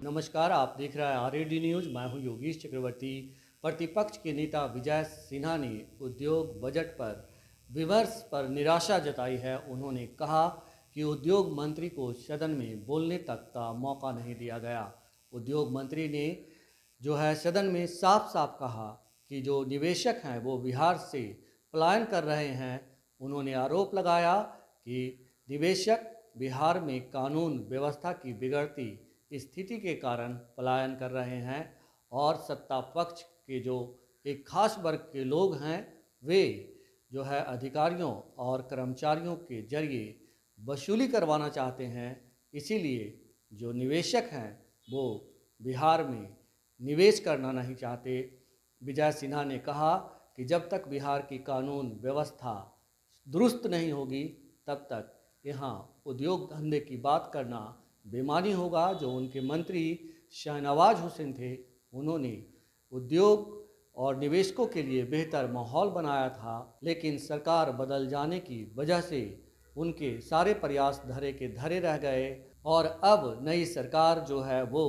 नमस्कार, आप देख रहे हैं आरएडी न्यूज। मैं हूं योगेश चक्रवर्ती। प्रतिपक्ष के नेता विजय सिन्हा ने उद्योग बजट पर विमर्श पर निराशा जताई है। उन्होंने कहा कि उद्योग मंत्री को सदन में बोलने तक का मौका नहीं दिया गया। उद्योग मंत्री ने सदन में साफ साफ कहा कि जो निवेशक हैं वो बिहार से पलायन कर रहे हैं। उन्होंने आरोप लगाया कि निवेशक बिहार में कानून व्यवस्था की बिगड़ती स्थिति के कारण पलायन कर रहे हैं और सत्ता पक्ष के जो एक खास वर्ग के लोग हैं वे अधिकारियों और कर्मचारियों के जरिए वसूली करवाना चाहते हैं। इसीलिए जो निवेशक हैं वो बिहार में निवेश करना नहीं चाहते। विजय सिन्हा ने कहा कि जब तक बिहार की कानून व्यवस्था दुरुस्त नहीं होगी तब तक यहाँ उद्योग धंधे की बात करना बेमानी होगा। जो उनके मंत्री शाहनवाज हुसैन थे, उन्होंने उद्योग और निवेशकों के लिए बेहतर माहौल बनाया था, लेकिन सरकार बदल जाने की वजह से उनके सारे प्रयास धरे के धरे रह गए और अब नई सरकार वो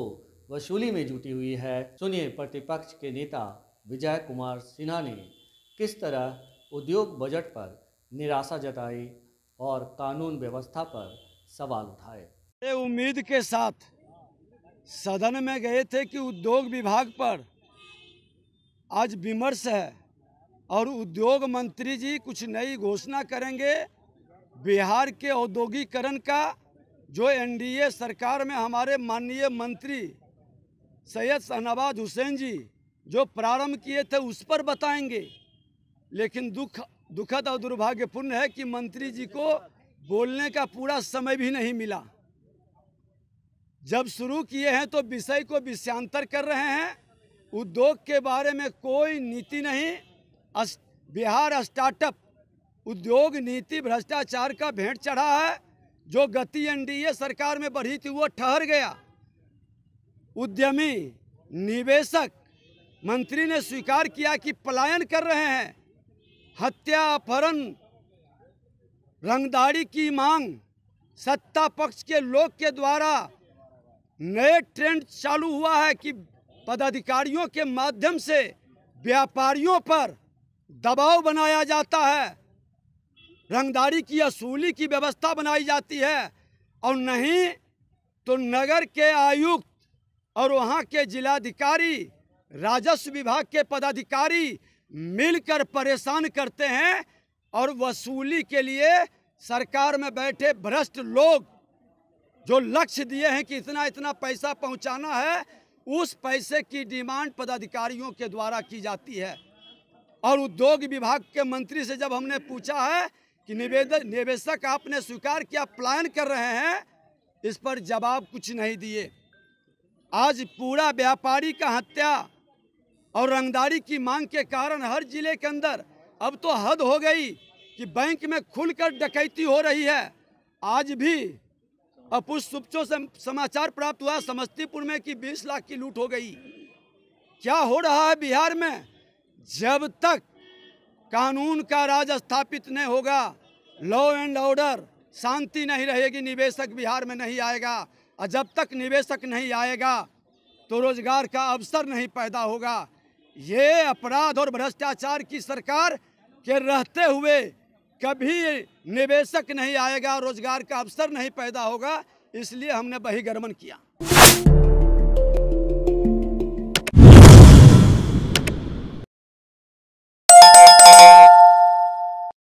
वसूली में जुटी हुई है। सुनिए प्रतिपक्ष के नेता विजय कुमार सिन्हा ने किस तरह उद्योग बजट पर निराशा जताई और कानून व्यवस्था पर सवाल उठाए। उम्मीद के साथ सदन में गए थे कि उद्योग विभाग पर आज विमर्श है और उद्योग मंत्री जी कुछ नई घोषणा करेंगे। बिहार के औद्योगिकरण का जो एनडीए सरकार में हमारे माननीय मंत्री सैयद शाहनवाज हुसैन जी जो प्रारंभ किए थे उस पर बताएंगे। लेकिन दुखद और दुर्भाग्यपूर्ण है कि मंत्री जी को बोलने का पूरा समय भी नहीं मिला। जब शुरू किए हैं तो विषय को विषयांतर कर रहे हैं। उद्योग के बारे में कोई नीति नहीं। बिहार स्टार्टअप उद्योग नीति भ्रष्टाचार का भेंट चढ़ा है। जो गति एनडीए सरकार में बढ़ी थी वो ठहर गया। उद्यमी निवेशक मंत्री ने स्वीकार किया कि पलायन कर रहे हैं। हत्या, अपहरण, रंगदारी की मांग सत्ता पक्ष के लोग के द्वारा नए ट्रेंड चालू हुआ है कि पदाधिकारियों के माध्यम से व्यापारियों पर दबाव बनाया जाता है, रंगदारी की वसूली की व्यवस्था बनाई जाती है और नहीं तो नगर के आयुक्त और वहाँ के जिलाधिकारी, राजस्व विभाग के पदाधिकारी मिलकर परेशान करते हैं और वसूली के लिए सरकार में बैठे भ्रष्ट लोग जो लक्ष्य दिए हैं कि इतना इतना पैसा पहुंचाना है, उस पैसे की डिमांड पदाधिकारियों के द्वारा की जाती है। और उद्योग विभाग के मंत्री से जब हमने पूछा है कि निवेशक आपने स्वीकार किया पलायन कर रहे हैं, इस पर जवाब कुछ नहीं दिए। आज पूरा व्यापारी का हत्या और रंगदारी की मांग के कारण हर जिले के अंदर अब तो हद हो गई कि बैंक में खुलकर डकैती हो रही है। आज भी अपुष्ट सूत्रों से समाचार प्राप्त हुआ समस्तीपुर में कि 20 लाख की लूट हो गई। क्या हो रहा है बिहार में? जब तक कानून का राज स्थापित नहीं होगा, लॉ एंड ऑर्डर, शांति नहीं रहेगी, निवेशक बिहार में नहीं आएगा। और जब तक निवेशक नहीं आएगा तो रोजगार का अवसर नहीं पैदा होगा। ये अपराध और भ्रष्टाचार की सरकार के रहते हुए कभी निवेशक नहीं आएगा, रोजगार का अवसर नहीं पैदा होगा। इसलिए हमने बहिर्गमन किया।